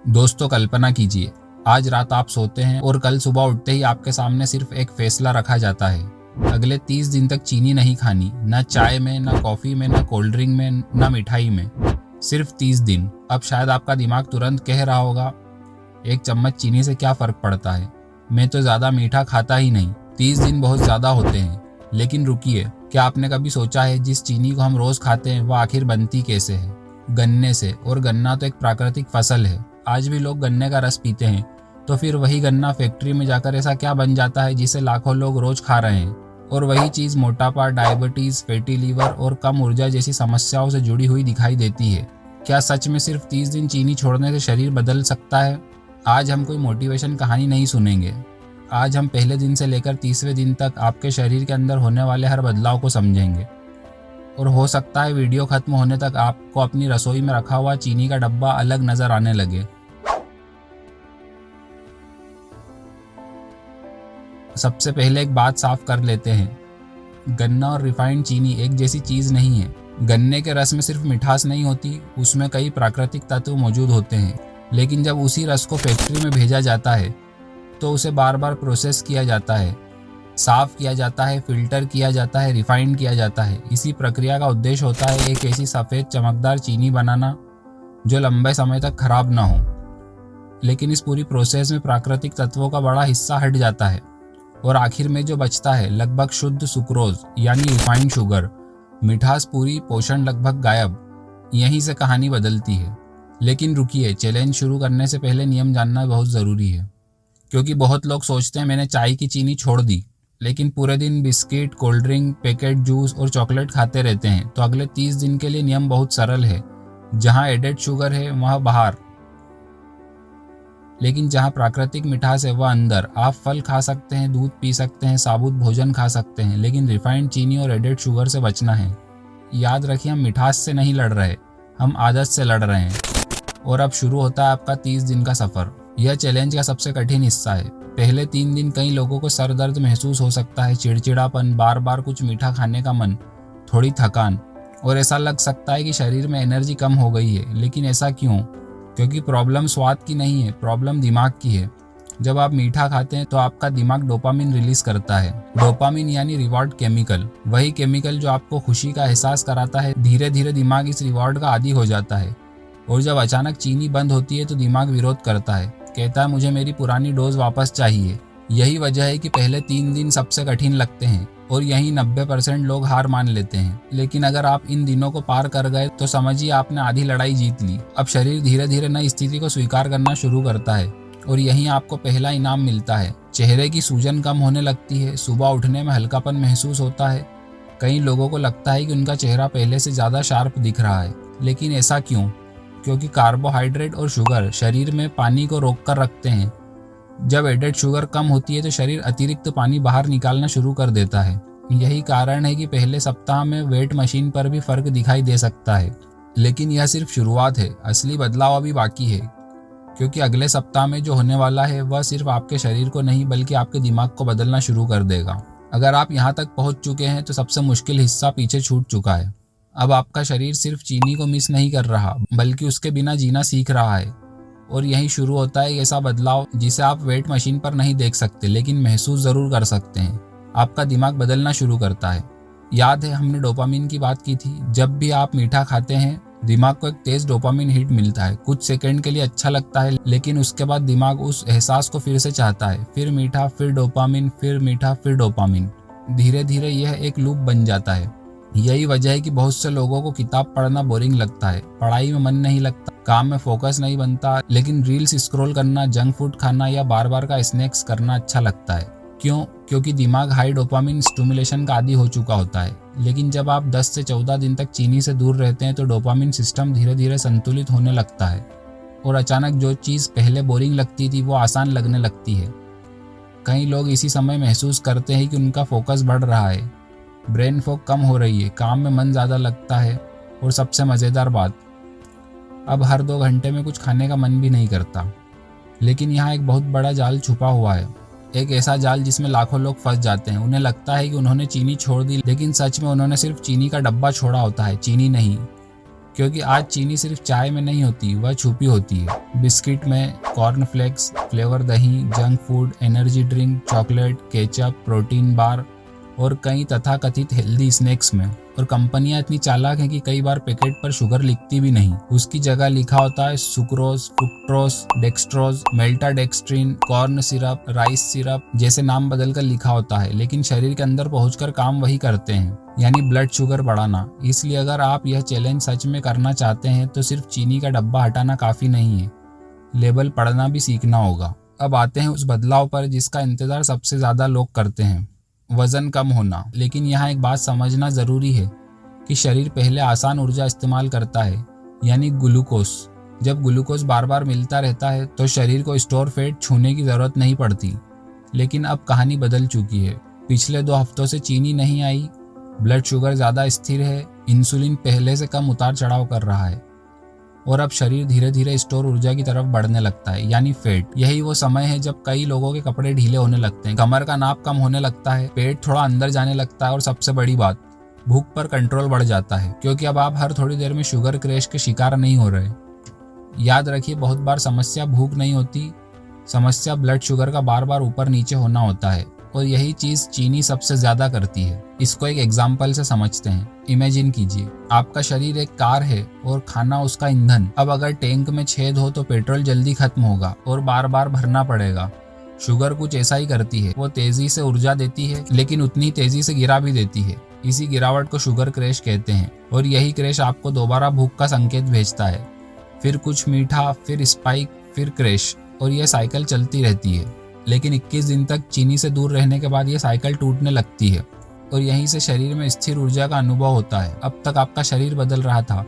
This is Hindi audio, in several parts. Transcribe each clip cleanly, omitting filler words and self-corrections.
दोस्तों, कल्पना कीजिए, आज रात आप सोते हैं और कल सुबह उठते ही आपके सामने सिर्फ एक फैसला रखा जाता है। अगले 30 दिन तक चीनी नहीं खानी, ना चाय में, ना कॉफी में, ना कोल्ड ड्रिंक में, ना मिठाई में। सिर्फ 30 दिन। अब शायद आपका दिमाग तुरंत कह रहा होगा, एक चम्मच चीनी से क्या फर्क पड़ता है, मैं तो ज्यादा मीठा खाता ही नहीं। 30 दिन बहुत ज्यादा होते हैं। लेकिन रुकिए, क्या आपने कभी सोचा है जिस चीनी को हम रोज खाते हैं वह आखिर बनती कैसे है? गन्ने से। और गन्ना तो एक प्राकृतिक फसल है। आज भी लोग गन्ने का रस पीते हैं। तो फिर वही गन्ना फैक्ट्री में जाकर ऐसा क्या बन जाता है जिसे लाखों लोग रोज खा रहे हैं? और वही चीज मोटापा, डायबिटीज, फैटी लीवर और कम ऊर्जा जैसी समस्याओं से जुड़ी हुई दिखाई देती है। क्या सच में सिर्फ 30 दिन चीनी छोड़ने से शरीर बदल सकता है? आज हम कोई मोटिवेशन कहानी नहीं सुनेंगे। आज हम पहले दिन से लेकर 30वें दिन तक आपके शरीर के अंदर होने वाले हर बदलाव को समझेंगे। और हो सकता है वीडियो खत्म होने तक आपको अपनी रसोई में रखा हुआ चीनी का डब्बा अलग नजर आने लगे। सबसे पहले एक बात साफ कर लेते हैं, गन्ना और रिफाइंड चीनी एक जैसी चीज नहीं है। गन्ने के रस में सिर्फ मिठास नहीं होती, उसमें कई प्राकृतिक तत्व मौजूद होते हैं। लेकिन जब उसी रस को फैक्ट्री में भेजा जाता है तो उसे बार बार प्रोसेस किया जाता है, साफ किया जाता है, फिल्टर किया जाता है, रिफाइंड किया जाता है। इसी प्रक्रिया का उद्देश्य होता है एक ऐसी सफ़ेद चमकदार चीनी बनाना जो लंबे समय तक खराब ना हो। लेकिन इस पूरी प्रोसेस में प्राकृतिक तत्वों का बड़ा हिस्सा हट जाता है और आखिर में जो बचता है लगभग शुद्ध सुक्रोज यानी रिफाइंड शुगर। मिठास पूरी, पोषण लगभग गायब। यहीं से कहानी बदलती है। लेकिन रुकिए, चैलेंज शुरू करने से पहले नियम जानना बहुत ज़रूरी है। क्योंकि बहुत लोग सोचते हैं मैंने चाय की चीनी छोड़ दी, लेकिन पूरे दिन biscuit, cold drink, packet juice और चॉकलेट खाते रहते हैं। तो अगले 30 दिन के लिए नियम बहुत सरल है। जहां एडेड शुगर है वहां बाहर, लेकिन जहां प्राकृतिक मिठास है वह अंदर। आप फल खा सकते हैं, दूध पी सकते हैं, साबुत भोजन खा सकते हैं, लेकिन रिफाइंड चीनी और एडेड शुगर से बचना है। याद रखिए, हम मिठास से नहीं लड़ रहे, हम आदत से लड़ रहे हैं। और अब शुरू होता है आपका 30 दिन का सफर। यह चैलेंज का सबसे कठिन हिस्सा है। पहले 3 दिन कई लोगों को सर दर्द महसूस हो सकता है, चिड़चिड़ापन, बार बार कुछ मीठा खाने का मन, थोड़ी थकान, और ऐसा लग सकता है कि शरीर में एनर्जी कम हो गई है। लेकिन ऐसा क्यों? क्योंकि प्रॉब्लम स्वाद की नहीं है, प्रॉब्लम दिमाग की है। जब आप मीठा खाते हैं तो आपका दिमाग डोपामिन रिलीज करता है। डोपामिन यानी रिवॉर्ड केमिकल, वही केमिकल जो आपको खुशी का एहसास कराता है। धीरे धीरे दिमाग इस रिवॉर्ड का आदी हो जाता है। और जब अचानक चीनी बंद होती है तो दिमाग विरोध करता है, कहता है मुझे मेरी पुरानी डोज वापस चाहिए। यही वजह है कि पहले 3 दिन सबसे कठिन लगते हैं और यही 90% लोग हार मान लेते हैं। लेकिन अगर आप इन दिनों को पार कर गए तो समझिए आपने आधी लड़ाई जीत ली। अब शरीर धीरे धीरे नई स्थिति को स्वीकार करना शुरू करता है और यहीं आपको पहला इनाम मिलता है। चेहरे की सूजन कम होने लगती है, सुबह उठने में हल्कापन महसूस होता है। कई लोगों को लगता है कि उनका चेहरा पहले से ज्यादा शार्प दिख रहा है। लेकिन ऐसा क्यों? क्योंकि कार्बोहाइड्रेट और शुगर शरीर में पानी को रोक कर रखते हैं। जब एडेड शुगर कम होती है तो शरीर अतिरिक्त पानी बाहर निकालना शुरू कर देता है। यही कारण है कि पहले सप्ताह में वेट मशीन पर भी फर्क दिखाई दे सकता है। लेकिन यह सिर्फ शुरुआत है, असली बदलाव अभी बाकी है। क्योंकि अगले सप्ताह में जो होने वाला है वह सिर्फ आपके शरीर को नहीं बल्कि आपके दिमाग को बदलना शुरू कर देगा। अगर आप यहाँ तक पहुँच चुके हैं तो सबसे मुश्किल हिस्सा पीछे छूट चुका है। अब आपका शरीर सिर्फ चीनी को मिस नहीं कर रहा बल्कि उसके बिना जीना सीख रहा है। और यही शुरू होता है ऐसा बदलाव जिसे आप वेट मशीन पर नहीं देख सकते लेकिन महसूस जरूर कर सकते हैं। आपका दिमाग बदलना शुरू करता है। याद है हमने डोपामिन की बात की थी। जब भी आप मीठा खाते हैं दिमाग को एक तेज डोपामिन हिट मिलता है। कुछ सेकंड के लिए अच्छा लगता है, लेकिन उसके बाद दिमाग उस एहसास को फिर से चाहता है। फिर मीठा, फिर डोपामिन, फिर मीठा, फिर डोपामिन। धीरे धीरे यह एक लूप बन जाता है। यही वजह है कि बहुत से लोगों को किताब पढ़ना बोरिंग लगता है, पढ़ाई में मन नहीं लगता, काम में फोकस नहीं बनता, लेकिन रील्स स्क्रॉल करना, जंक फूड खाना या बार बार का स्नैक्स करना अच्छा लगता है। क्यों? क्योंकि दिमाग हाई डोपामिन स्टिमुलेशन का आदी हो चुका होता है। लेकिन जब आप 10 से 14 दिन तक चीनी से दूर रहते हैं तो डोपामिन सिस्टम धीरे धीरे संतुलित होने लगता है और अचानक जो चीज़ पहले बोरिंग लगती थी वो आसान लगने लगती है। कई लोग इसी समय महसूस करते हैं कि उनका फोकस बढ़ रहा है, ब्रेन फॉग कम हो रही है, काम में मन ज़्यादा लगता है और सबसे मज़ेदार बात, अब हर 2 घंटे में कुछ खाने का मन भी नहीं करता। लेकिन यहाँ एक बहुत बड़ा जाल छुपा हुआ है, एक ऐसा जाल जिसमें लाखों लोग फंस जाते हैं। उन्हें लगता है कि उन्होंने चीनी छोड़ दी, लेकिन सच में उन्होंने सिर्फ चीनी का डब्बा छोड़ा होता है, चीनी नहीं। क्योंकि आज चीनी सिर्फ चाय में नहीं होती, वह छुपी होती है बिस्किट में, कॉर्नफ्लेक्स, फ्लेवर दही, junk food, energy drink, chocolate, ketchup, protein bar और कई तथाकथित हेल्दी स्नैक्स में। और कंपनियां इतनी चालाक हैं कि कई बार पैकेट पर शुगर लिखती भी नहीं, उसकी जगह लिखा होता है sucrose, fructose, dextrose, maltodextrin, corn syrup, rice syrup जैसे नाम बदलकर लिखा होता है, लेकिन शरीर के अंदर पहुंचकर काम वही करते हैं, यानी ब्लड शुगर बढ़ाना। इसलिए अगर आप यह चैलेंज सच में करना चाहते हैं तो सिर्फ चीनी का डब्बा हटाना काफी नहीं है, लेबल पढ़ना भी सीखना होगा। अब आते हैं उस बदलाव पर जिसका इंतजार सबसे ज्यादा लोग करते हैं, वजन कम होना। लेकिन यहाँ एक बात समझना जरूरी है कि शरीर पहले आसान ऊर्जा इस्तेमाल करता है, यानी ग्लूकोज। जब ग्लूकोज बार बार मिलता रहता है तो शरीर को स्टोर फैट छूने की जरूरत नहीं पड़ती। लेकिन अब कहानी बदल चुकी है। पिछले 2 हफ्तों से चीनी नहीं आई, ब्लड शुगर ज्यादा स्थिर है, इंसुलिन पहले से कम उतार चढ़ाव कर रहा है और अब शरीर धीरे धीरे स्टोर ऊर्जा की तरफ बढ़ने लगता है, यानी फैट। यही वो समय है जब कई लोगों के कपड़े ढीले होने लगते हैं, कमर का नाप कम होने लगता है, पेट थोड़ा अंदर जाने लगता है और सबसे बड़ी बात, भूख पर कंट्रोल बढ़ जाता है, क्योंकि अब आप हर थोड़ी देर में शुगर क्रैश के शिकार नहीं हो रहे। याद रखिए, बहुत बार समस्या भूख नहीं होती, समस्या ब्लड शुगर का बार बार ऊपर नीचे होना होता है और यही चीज चीनी सबसे ज्यादा करती है। इसको एक एग्जाम्पल से समझते हैं। इमेजिन कीजिए, आपका शरीर एक कार है और खाना उसका ईंधन। अब अगर टैंक में छेद हो तो पेट्रोल जल्दी खत्म होगा और बार बार भरना पड़ेगा। शुगर कुछ ऐसा ही करती है, वो तेजी से ऊर्जा देती है लेकिन उतनी तेजी से गिरा भी देती है। इसी गिरावट को शुगर क्रैश कहते हैं और यही क्रैश आपको दोबारा भूख का संकेत भेजता है। फिर कुछ मीठा, फिर स्पाइक, फिर क्रैश और यह साइकिल चलती रहती है। लेकिन 21 दिन तक चीनी से दूर रहने के बाद यह साइकिल टूटने लगती है और यहीं से शरीर में स्थिर ऊर्जा का अनुभव होता है। अब तक आपका शरीर बदल रहा था,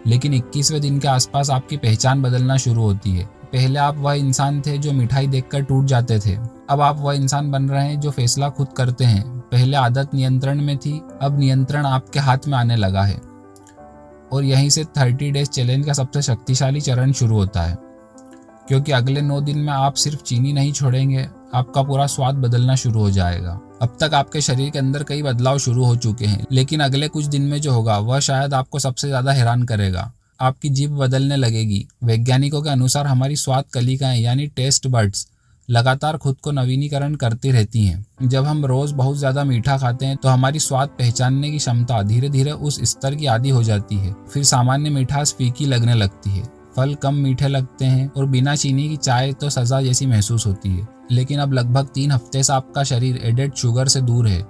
लेकिन 21वें दिन के आसपास आपकी पहचान बदलना शुरू होती है। पहले आप वह इंसान थे जो मिठाई देखकर टूट जाते थे, अब आप वह इंसान बन रहे हैं जो फैसला खुद करते हैं। पहले आदत नियंत्रण में थी, अब नियंत्रण आपके हाथ में आने लगा है। और यहीं से 30 डेज चैलेंज का सबसे शक्तिशाली चरण शुरू होता है, क्योंकि अगले 9 दिन में आप सिर्फ चीनी नहीं छोड़ेंगे, आपका पूरा स्वाद बदलना शुरू हो जाएगा। अब तक आपके शरीर के अंदर कई बदलाव शुरू हो चुके हैं, लेकिन अगले कुछ दिन में जो होगा वह शायद आपको सबसे ज्यादा हैरान करेगा। आपकी जीभ बदलने लगेगी। वैज्ञानिकों के अनुसार हमारी स्वाद कलिकाएं यानी टेस्ट बड्स लगातार खुद को नवीनीकरण करती रहती हैं। जब हम रोज बहुत ज्यादा मीठा खाते हैं तो हमारी स्वाद पहचानने की क्षमता धीरे धीरे उस स्तर की आदी हो जाती है। फिर सामान्य मिठास फीकी लगने लगती है, फल कम मीठे लगते हैं और बिना चीनी की चाय तो सजा जैसी महसूस होती है। लेकिन अब लगभग 3 हफ्ते से आपका शरीर एडेड शुगर से दूर है।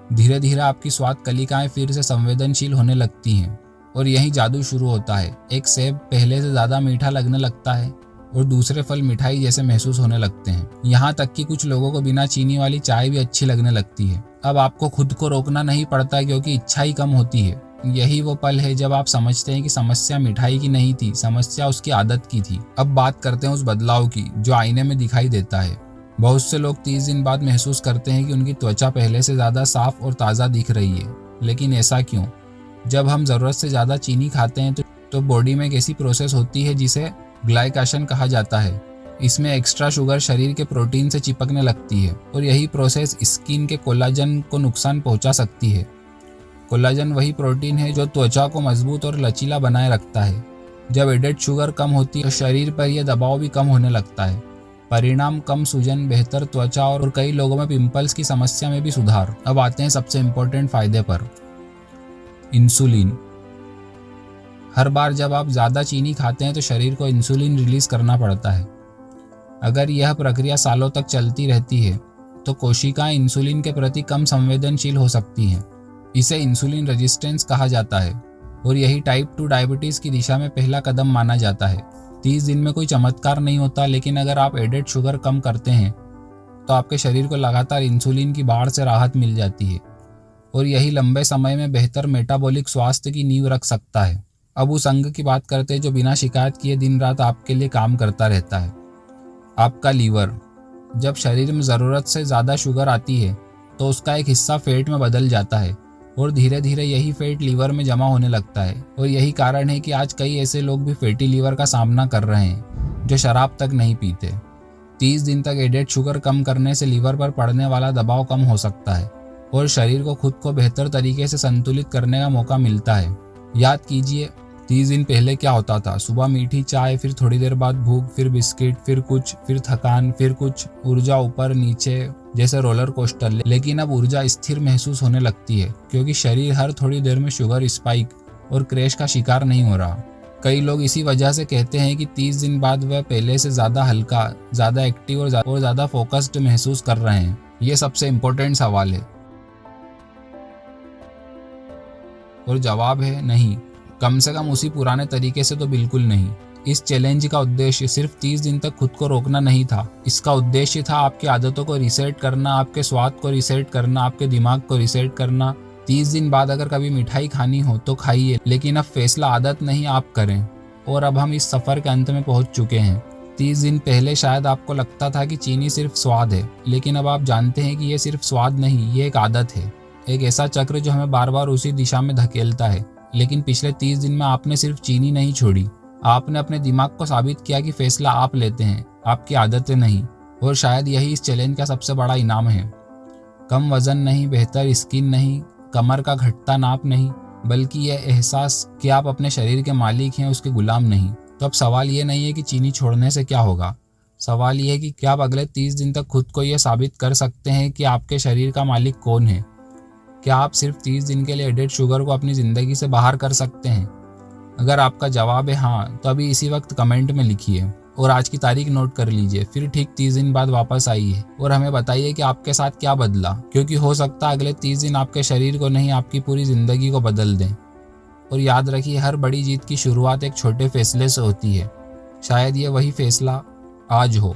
धीरे धीरे आपकी स्वाद कलिकाएं फिर से संवेदनशील होने लगती हैं और यही जादू शुरू होता है। एक सेब पहले से ज्यादा मीठा लगने लगता है और दूसरे फल मिठाई जैसे महसूस होने लगते हैं। यहाँ तक कि कुछ लोगों को बिना चीनी वाली चाय भी अच्छी लगने लगती है। अब आपको खुद को रोकना नहीं पड़ता क्योंकि इच्छा ही कम होती है। यही वो पल है जब आप समझते हैं कि समस्या मिठाई की नहीं थी, समस्या उसकी आदत की थी। अब बात करते हैं उस बदलाव की जो आईने में दिखाई देता है। बहुत से लोग 30 दिन बाद महसूस करते हैं कि उनकी त्वचा पहले से ज्यादा साफ और ताज़ा दिख रही है। लेकिन ऐसा क्यों? जब हम जरूरत से ज्यादा चीनी खाते हैं तो बॉडी में एक ऐसी प्रोसेस होती है जिसे ग्लाइकेशन कहा जाता है। इसमें एक्स्ट्रा शुगर शरीर के प्रोटीन से चिपकने लगती है और यही प्रोसेस स्किन के कोलाजन को नुकसान पहुंचा सकती है। कोलाजन वही प्रोटीन है जो त्वचा को मजबूत और लचीला बनाए रखता है। जब एडेड शुगर कम होती है तो शरीर पर यह दबाव भी कम होने लगता है। परिणाम कम सूजन, बेहतर त्वचा और कई लोगों में पिंपल्स की समस्या में भी सुधार। अब आते हैं सबसे इम्पोर्टेंट फायदे पर। इंसुलिन। हर बार जब आप ज्यादा चीनी खाते हैं तो शरीर को इंसुलिन रिलीज करना पड़ता है। अगर यह प्रक्रिया सालों तक चलती रहती है तो कोशिकाएं इंसुलिन के प्रति कम संवेदनशील हो सकती हैं। इसे इंसुलिन रेजिस्टेंस कहा जाता है और यही टाइप 2 डायबिटीज की दिशा में पहला कदम माना जाता है। 30 दिन में कोई चमत्कार नहीं होता, लेकिन अगर आप एडेड शुगर कम करते हैं तो आपके शरीर को लगातार इंसुलिन की बाढ़ से राहत मिल जाती है और यही लंबे समय में बेहतर मेटाबॉलिक स्वास्थ्य की नींव रख सकता है। अब उस अंग की बात करते हैं जो बिना शिकायत किए दिन रात आपके लिए काम करता रहता है, आपका लीवर। जब शरीर में ज़रूरत से ज़्यादा शुगर आती है तो उसका एक हिस्सा फैट में बदल जाता है और धीरे धीरे यही फैट लीवर में जमा होने लगता है। और यही कारण है कि आज कई ऐसे लोग भी फैटी लीवर का सामना कर रहे हैं जो शराब तक नहीं पीते। 30 दिन तक एडेड शुगर कम करने से लीवर पर पड़ने वाला दबाव कम हो सकता है और शरीर को खुद को बेहतर तरीके से संतुलित करने का मौका मिलता है। याद कीजिए, 30 दिन पहले क्या होता था? सुबह मीठी चाय, फिर थोड़ी देर बाद भूख, फिर बिस्किट, फिर कुछ, फिर थकान, फिर कुछ, ऊर्जा ऊपर नीचे जैसे रोलर कोस्टर। लेकिन अब ऊर्जा स्थिर महसूस होने लगती है क्योंकि शरीर हर थोड़ी देर में शुगर स्पाइक और क्रैश का शिकार नहीं हो रहा। कई लोग इसी वजह से कहते हैं कि 30 दिन बाद वह पहले से ज़्यादा हल्का, ज़्यादा एक्टिव और ज़्यादा फोकस्ड महसूस कर रहे हैं। ये सबसे इम्पोर्टेंट सवाल है और जवाब है नहीं, कम से कम उसी पुराने तरीके से तो बिल्कुल नहीं। इस चैलेंज का उद्देश्य सिर्फ 30 दिन तक खुद को रोकना नहीं था। इसका उद्देश्य था आपकी आदतों को रीसेट करना, आपके स्वाद को रीसेट करना, आपके दिमाग को रीसेट करना। 30 दिन बाद अगर कभी मिठाई खानी हो तो खाइए, लेकिन अब फैसला आदत नहीं आप करें। और अब हम इस सफ़र के अंत में पहुंच चुके हैं। 30 दिन पहले शायद आपको लगता था कि चीनी सिर्फ स्वाद है, लेकिन अब आप जानते हैं कि ये सिर्फ स्वाद नहीं, ये एक आदत है, एक ऐसा चक्र जो हमें बार बार उसी दिशा में धकेलता है। लेकिन पिछले 30 दिन में आपने सिर्फ चीनी नहीं छोड़ी, आपने अपने दिमाग को साबित किया कि फैसला आप लेते हैं, आपकी आदतें नहीं। और शायद यही इस चैलेंज का सबसे बड़ा इनाम है। कम वजन नहीं, बेहतर स्किन नहीं, कमर का घटता नाप नहीं, बल्कि यह एहसास कि आप अपने शरीर के मालिक हैं, उसके गुलाम नहीं। तो अब सवाल ये नहीं है कि चीनी छोड़ने से क्या होगा, सवाल ये है कि क्या आप अगले 30 दिन तक खुद को यह साबित कर सकते हैं कि आपके शरीर का मालिक कौन है। क्या आप सिर्फ 30 दिन के लिए एडेड शुगर को अपनी ज़िंदगी से बाहर कर सकते हैं? अगर आपका जवाब है हाँ, तो अभी इसी वक्त कमेंट में लिखिए और आज की तारीख नोट कर लीजिए। फिर ठीक 30 दिन बाद वापस आइए और हमें बताइए कि आपके साथ क्या बदला, क्योंकि हो सकता है अगले 30 दिन आपके शरीर को नहीं, आपकी पूरी ज़िंदगी को बदल दें। और याद रखिए, हर बड़ी जीत की शुरुआत एक छोटे फैसले से होती है। शायद ये वही फैसला आज हो।